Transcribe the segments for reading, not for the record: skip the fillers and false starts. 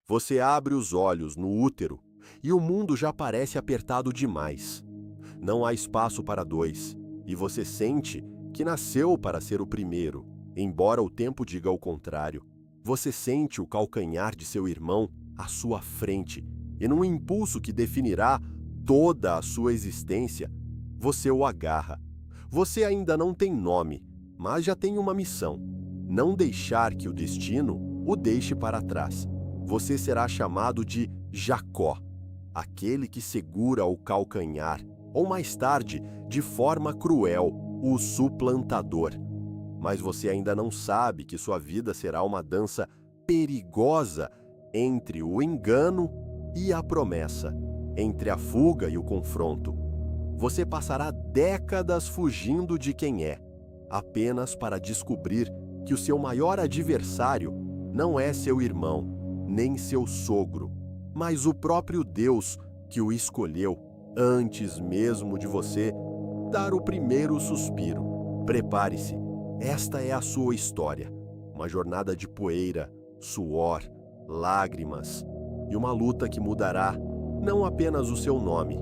Você abre os olhos no útero e o mundo já parece apertado demais. Não há espaço para dois, e você sente que nasceu para ser o primeiro, embora o tempo diga o contrário. Você sente o calcanhar de seu irmão à sua frente, e num impulso que definirá toda a sua existência, você o agarra. Você ainda não tem nome, mas já tem uma missão: não deixar que o destino o deixe para trás. Você será chamado de Jacó, aquele que segura o calcanhar, ou mais tarde, de forma cruel, o suplantador. Mas você ainda não sabe que sua vida será uma dança perigosa entre o engano e a promessa, entre a fuga e o confronto. Você passará décadas fugindo de quem é, apenas para descobrir que o seu maior adversário não é seu irmão, nem seu sogro, mas o próprio Deus que o escolheu antes mesmo de você dar o primeiro suspiro. Prepare-se, esta é a sua história, uma jornada de poeira, suor, lágrimas e uma luta que mudará não apenas o seu nome,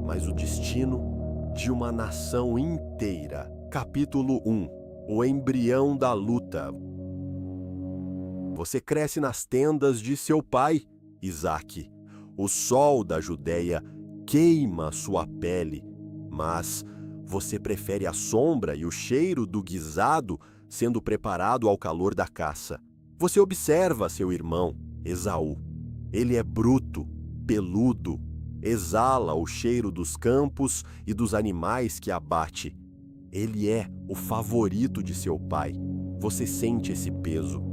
mas o destino de uma nação inteira. Capítulo 1. O embrião da luta. Você cresce nas tendas de seu pai, Isaque. O sol da Judéia queima sua pele, mas você prefere a sombra e o cheiro do guisado sendo preparado ao calor da caça. Você observa seu irmão, Esaú. Ele é bruto, peludo, exala o cheiro dos campos e dos animais que abate. Ele é o favorito de seu pai. Você sente esse peso.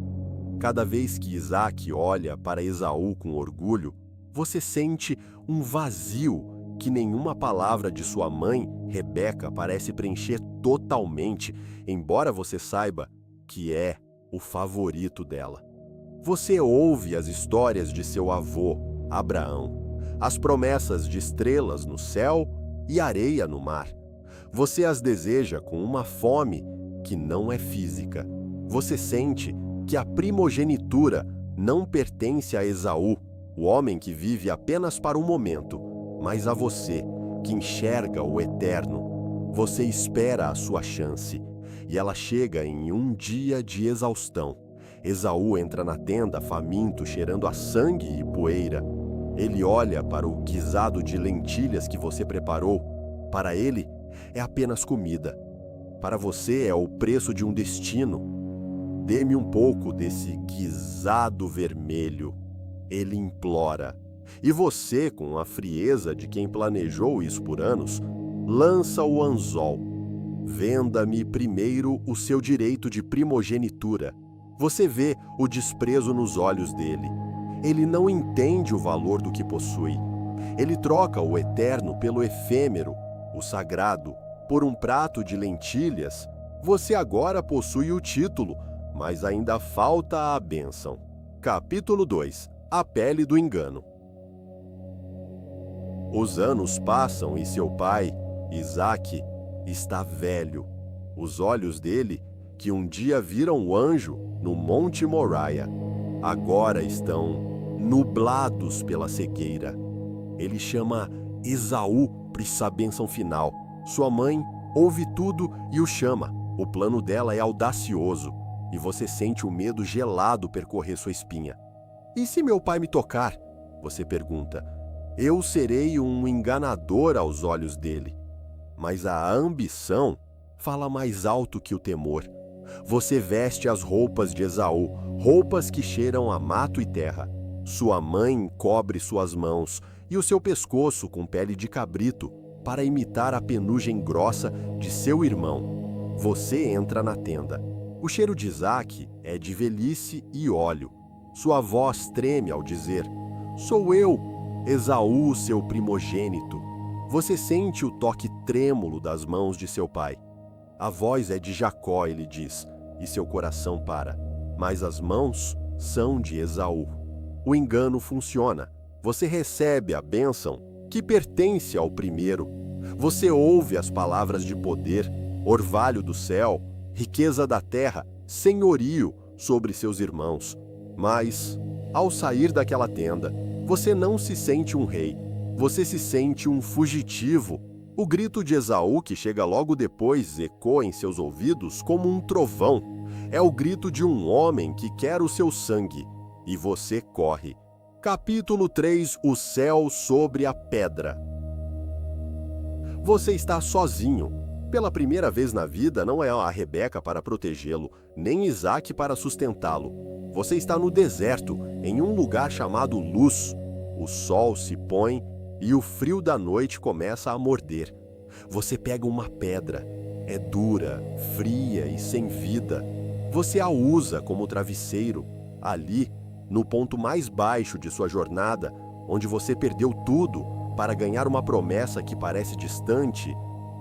Cada vez que Isaque olha para Esaú com orgulho, você sente um vazio que nenhuma palavra de sua mãe, Rebeca, parece preencher totalmente, embora você saiba que é o favorito dela. Você ouve as histórias de seu avô, Abraão, as promessas de estrelas no céu e areia no mar. Você as deseja com uma fome que não é física. Você sente que a primogenitura não pertence a Esaú, o homem que vive apenas para um momento, mas a você, que enxerga o eterno. Você espera a sua chance, e ela chega em um dia de exaustão. Esaú entra na tenda faminto, cheirando a sangue e poeira. Ele olha para o guisado de lentilhas que você preparou. Para ele, é apenas comida. Para você, é o preço de um destino. Dê-me um pouco desse guisado vermelho, ele implora. E você, com a frieza de quem planejou isso por anos, lança o anzol. Venda-me primeiro o seu direito de primogenitura. Você vê o desprezo nos olhos dele. Ele não entende o valor do que possui. Ele troca o eterno pelo efêmero, o sagrado, por um prato de lentilhas. Você agora possui o título, mas ainda falta a bênção. Capítulo 2. A pele do engano. Os anos passam e seu pai, Isaque, está velho. Os olhos dele, que um dia viram o anjo no Monte Moriá, agora estão nublados pela cegueira. Ele chama Esaú para essa bênção final. Sua mãe ouve tudo e o chama. O plano dela é audacioso, e você sente o medo gelado percorrer sua espinha. E se meu pai me tocar? Você pergunta. Eu serei um enganador aos olhos dele. Mas a ambição fala mais alto que o temor. Você veste as roupas de Esaú, roupas que cheiram a mato e terra. Sua mãe cobre suas mãos e o seu pescoço com pele de cabrito para imitar a penugem grossa de seu irmão. Você entra na tenda. O cheiro de Isaque é de velhice e óleo. Sua voz treme ao dizer: "Sou eu, Esaú, seu primogênito." Você sente o toque trêmulo das mãos de seu pai. A voz é de Jacó, ele diz, e seu coração para. Mas as mãos são de Esaú. O engano funciona. Você recebe a bênção que pertence ao primeiro. Você ouve as palavras de poder, orvalho do céu, riqueza da terra, senhorio sobre seus irmãos. Mas Ao sair daquela tenda, você não se sente um rei, você se sente um fugitivo. O grito de Esaú, que chega logo depois, ecoa em seus ouvidos como um trovão. É o grito de um homem que quer o seu sangue, e você corre. Capítulo 3: O céu sobre a pedra. Você está sozinho. Pela primeira vez na vida, não é a Rebeca para protegê-lo, nem Isaque para sustentá-lo. Você está no deserto, em um lugar chamado Luz. O sol se põe e o frio da noite começa a morder. Você pega uma pedra. É dura, fria e sem vida. Você a usa como travesseiro. Ali, no ponto mais baixo de sua jornada, onde você perdeu tudo para ganhar uma promessa que parece distante,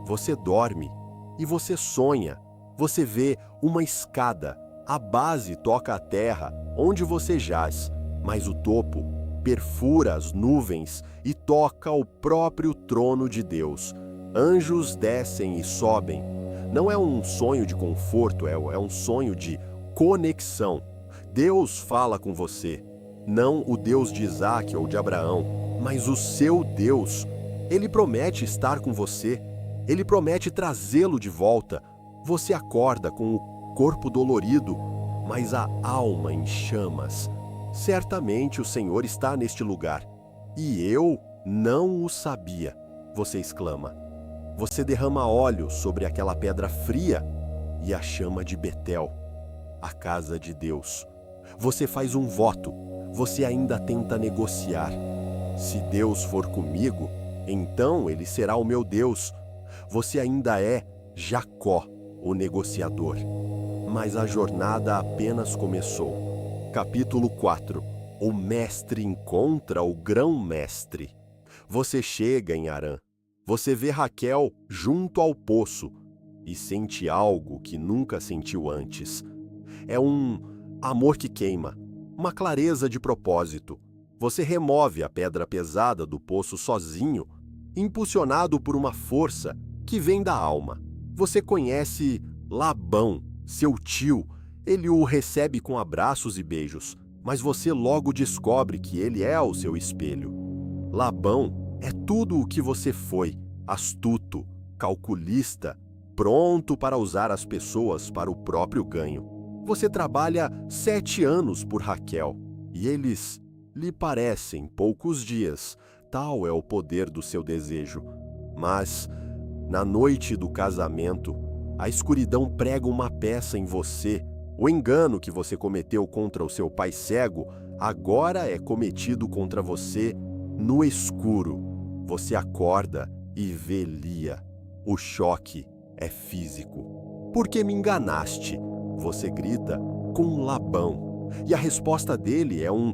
você dorme e você sonha. Você vê uma escada. A base toca a terra onde você jaz, mas o topo perfura as nuvens e toca o próprio trono de Deus. Anjos descem e sobem. Não é um sonho de conforto, é um sonho de conexão. Deus fala com você. Não o Deus de Isaque ou de Abraão, mas o seu Deus. Ele promete estar com você. Ele promete trazê-lo de volta. Você acorda com o corpo dolorido, mas a alma em chamas. Certamente o Senhor está neste lugar. E eu não o sabia, você exclama. Você derrama óleo sobre aquela pedra fria e a chama de Betel, a casa de Deus. Você faz um voto, você ainda tenta negociar. Se Deus for comigo, então ele será o meu Deus. Você ainda é Jacó, o negociador. Mas a jornada apenas começou. Capítulo 4. O mestre encontra o grão-mestre. Você chega em Harã. Você vê Raquel junto ao poço e sente algo que nunca sentiu antes. É um amor que queima, uma clareza de propósito. Você remove a pedra pesada do poço sozinho, impulsionado por uma força que vem da alma. Você conhece Labão, seu tio. Ele o recebe com abraços e beijos, mas você logo descobre que ele é o seu espelho. Labão é tudo o que você foi: astuto, calculista, pronto para usar as pessoas para o próprio ganho. Você trabalha 7 anos por Raquel, e eles lhe parecem poucos dias, tal é o poder do seu desejo. Mas, na noite do casamento, a escuridão prega uma peça em você. O engano que você cometeu contra o seu pai cego agora é cometido contra você no escuro. Você acorda e vê Lia. O choque é físico. Por que me enganaste? Você grita com Labão. E a resposta dele é um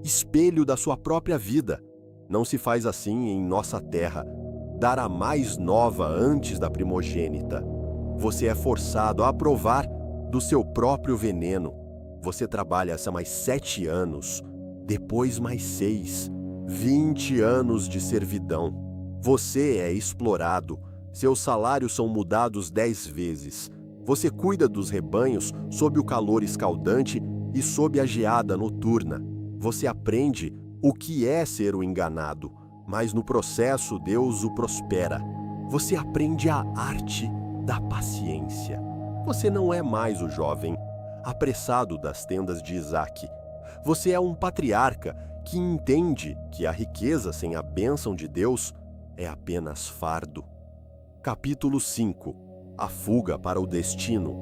espelho da sua própria vida. Não se faz assim em nossa terra. Dar a mais nova antes da primogênita. Você é forçado a provar do seu próprio veneno. Você trabalha mais 7 anos, depois mais 6, 20 anos de servidão. Você é explorado, seus salários são mudados 10 vezes. Você cuida dos rebanhos sob o calor escaldante e sob a geada noturna. Você aprende o que é ser o enganado, mas no processo Deus o prospera. Você aprende a arte da paciência. Você não é mais o jovem apressado das tendas de Isaque. Você é um patriarca que entende que a riqueza sem a bênção de Deus é apenas fardo. Capítulo 5. A fuga para o destino.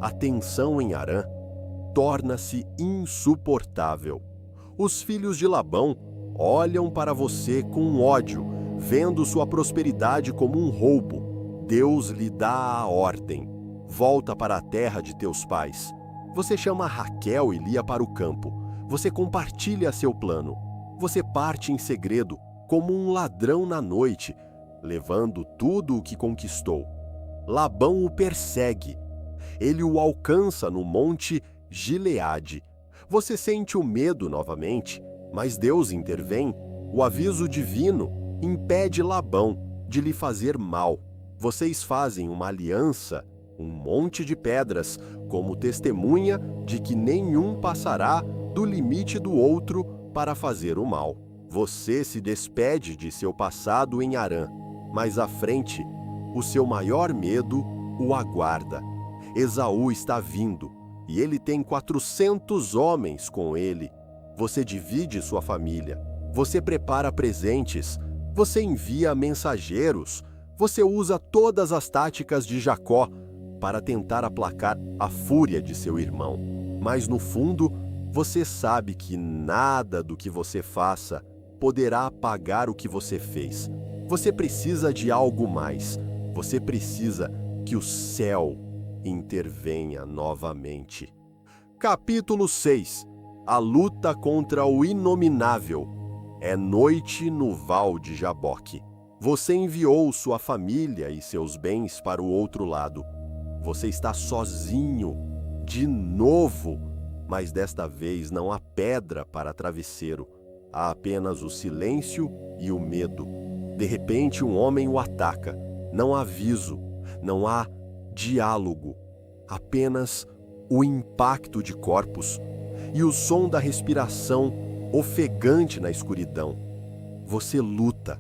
A tensão em Harã torna-se insuportável. Os filhos de Labão olham para você com ódio, vendo sua prosperidade como um roubo. Deus lhe dá a ordem: volta para a terra de teus pais. Você chama Raquel e Lia para o campo. Você compartilha seu plano. Você parte em segredo, como um ladrão na noite, levando tudo o que conquistou. Labão o persegue. Ele o alcança no monte Gileade. Você sente o medo novamente, mas Deus intervém. O aviso divino impede Labão de lhe fazer mal. Vocês fazem uma aliança, um monte de pedras, como testemunha de que nenhum passará do limite do outro para fazer o mal. Você se despede de seu passado em Harã, mas à frente, o seu maior medo o aguarda. Esaú está vindo, e ele tem 400 homens com ele. Você divide sua família, você prepara presentes, você envia mensageiros, você usa todas as táticas de Jacó para tentar aplacar a fúria de seu irmão. Mas no fundo, você sabe que nada do que você faça poderá apagar o que você fez. Você precisa de algo mais. Você precisa que o céu intervenha novamente. Capítulo 6. A luta contra o inominável. É noite no Val de Jaboque. Você enviou sua família e seus bens para o outro lado. Você está sozinho, de novo, mas desta vez não há pedra para travesseiro. Há apenas o silêncio e o medo. De repente, um homem o ataca. Não há aviso, não há diálogo, apenas o impacto de corpos e o som da respiração ofegante na escuridão. Você luta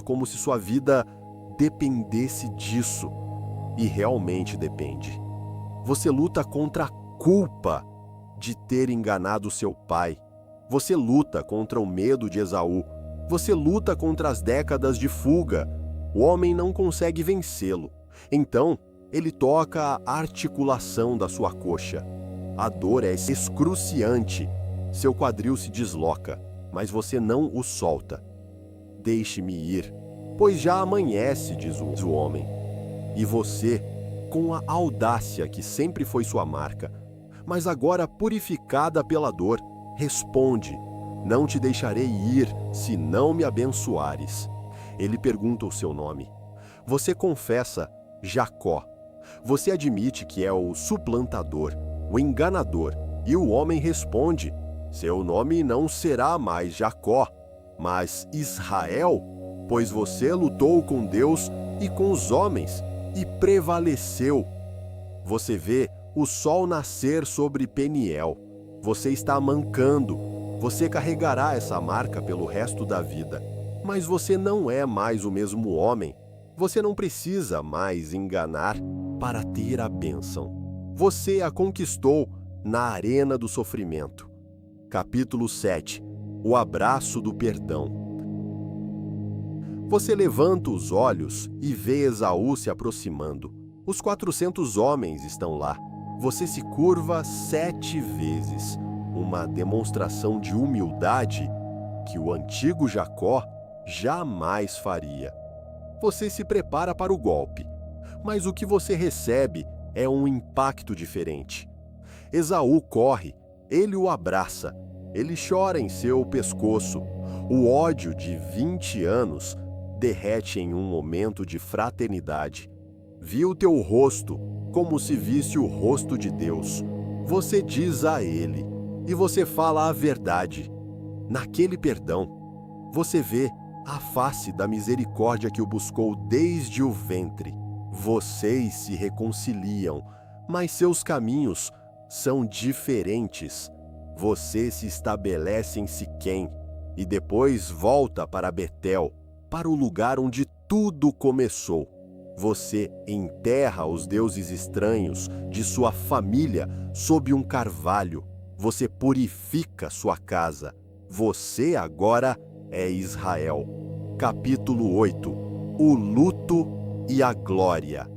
como se sua vida dependesse disso, e realmente depende. Você luta contra a culpa de ter enganado seu pai. Você luta contra o medo de Esaú. Você luta contra as décadas de fuga. O homem não consegue vencê-lo. Então, ele toca a articulação da sua coxa. A dor é excruciante. Seu quadril se desloca, mas você não o solta. Deixe-me ir, pois já amanhece, diz o homem. E você, com a audácia que sempre foi sua marca, mas agora purificada pela dor, responde: não te deixarei ir se não me abençoares. Ele pergunta o seu nome. Você confessa Jacó. Você admite que é o suplantador, o enganador, e o homem responde: seu nome não será mais Jacó, mas Israel, pois você lutou com Deus e com os homens e prevaleceu. Você vê o sol nascer sobre Peniel. Você está mancando. Você carregará essa marca pelo resto da vida. Mas você não é mais o mesmo homem. Você não precisa mais enganar para ter a bênção. Você a conquistou na arena do sofrimento. Capítulo 7. O abraço do perdão. Você levanta os olhos e vê Esaú se aproximando. Os 400 homens estão lá. Você se curva 7 vezes, uma demonstração de humildade que o antigo Jacó jamais faria. Você se prepara para o golpe, mas o que você recebe é um impacto diferente. Esaú corre, ele o abraça, ele chora em seu pescoço. O ódio de 20 anos derrete em um momento de fraternidade. Viu teu rosto como se visse o rosto de Deus. Você diz a ele, e você fala a verdade. Naquele perdão, você vê a face da misericórdia que o buscou desde o ventre. Vocês se reconciliam, mas seus caminhos são diferentes. Você se estabelece em Siquém e depois volta para Betel, para o lugar onde tudo começou. Você enterra os deuses estranhos de sua família sob um carvalho. Você purifica sua casa. Você agora é Israel. Capítulo 8. O luto e a glória.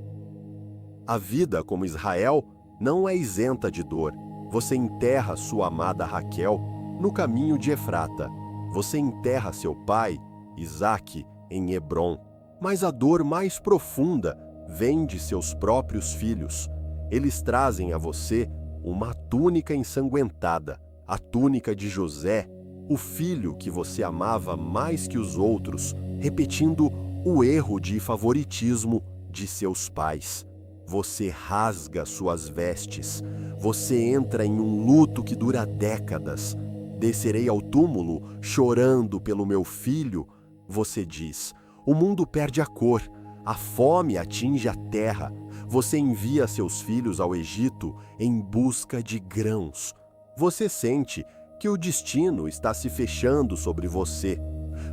A vida como Israel não é isenta de dor. Você enterra sua amada Raquel no caminho de Efrata. Você enterra seu pai, Isaque, em Hebrom. Mas a dor mais profunda vem de seus próprios filhos. Eles trazem a você uma túnica ensanguentada, a túnica de José, o filho que você amava mais que os outros, repetindo o erro de favoritismo de seus pais. Você rasga suas vestes. Você entra em um luto que dura décadas. Descerei ao túmulo chorando pelo meu filho, você diz. O mundo perde a cor, a fome atinge a terra. Você envia seus filhos ao Egito em busca de grãos. Você sente que o destino está se fechando sobre você.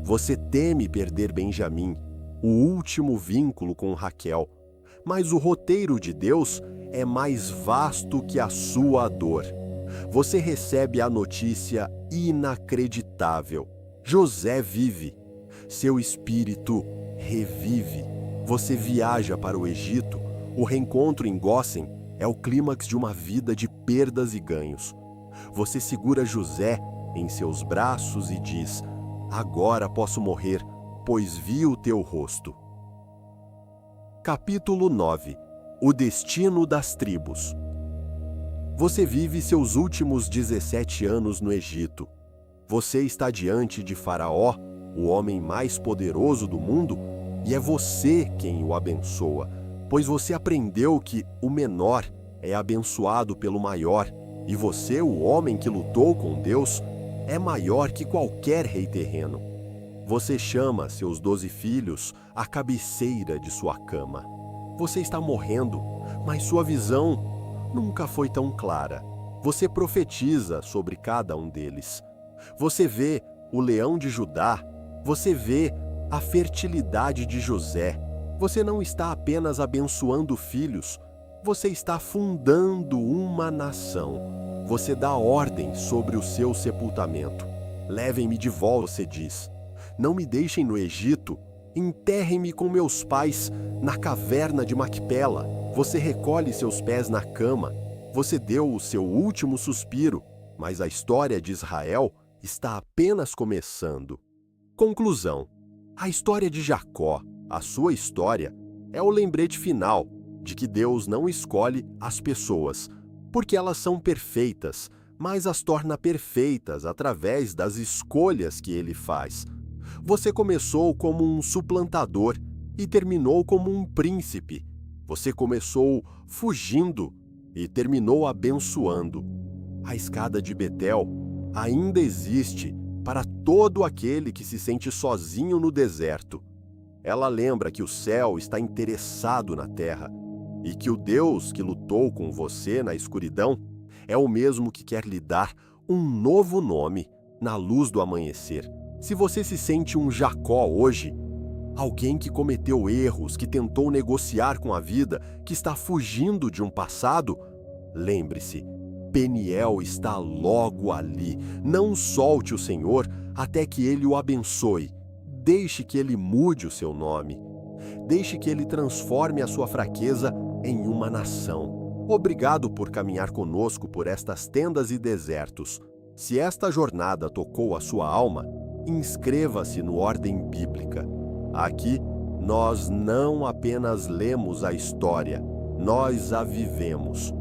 Você teme perder Benjamim, o último vínculo com Raquel. Mas o roteiro de Deus é mais vasto que a sua dor. Você recebe a notícia inacreditável. José vive. Seu espírito revive. Você viaja para o Egito. O reencontro em Gósen é o clímax de uma vida de perdas e ganhos. Você segura José em seus braços e diz: agora posso morrer, pois vi o teu rosto. Capítulo 9. O destino das tribos. Você vive seus últimos 17 anos no Egito. Você está diante de Faraó, o homem mais poderoso do mundo, e é você quem o abençoa, pois você aprendeu que o menor é abençoado pelo maior, e você, o homem que lutou com Deus, é maior que qualquer rei terreno. Você chama seus 12 filhos à cabeceira de sua cama. Você está morrendo, mas sua visão nunca foi tão clara. Você profetiza sobre cada um deles. Você vê o leão de Judá, você vê a fertilidade de José. Você não está apenas abençoando filhos, você está fundando uma nação. Você dá ordem sobre o seu sepultamento. Levem-me de volta, você diz. Não me deixem no Egito. Enterrem-me com meus pais na caverna de Macpela. Você recolhe seus pés na cama. Você deu o seu último suspiro, mas a história de Israel está apenas começando. Conclusão. A história de Jacó, a sua história, é o lembrete final de que Deus não escolhe as pessoas, porque elas são perfeitas, mas as torna perfeitas através das escolhas que ele faz. Você começou como um suplantador e terminou como um príncipe. Você começou fugindo e terminou abençoando. A escada de Betel ainda existe para todo aquele que se sente sozinho no deserto. Ela lembra que o céu está interessado na terra e que o Deus que lutou com você na escuridão é o mesmo que quer lhe dar um novo nome na luz do amanhecer. Se você se sente um Jacó hoje, alguém que cometeu erros, que tentou negociar com a vida, que está fugindo de um passado, lembre-se, Peniel está logo ali. Não solte o Senhor até que Ele o abençoe. Deixe que Ele mude o seu nome. Deixe que Ele transforme a sua fraqueza em uma nação. Obrigado por caminhar conosco por estas tendas e desertos. Se esta jornada tocou a sua alma, inscreva-se no Ordem Bíblica. Aqui, nós não apenas lemos a história, nós a vivemos.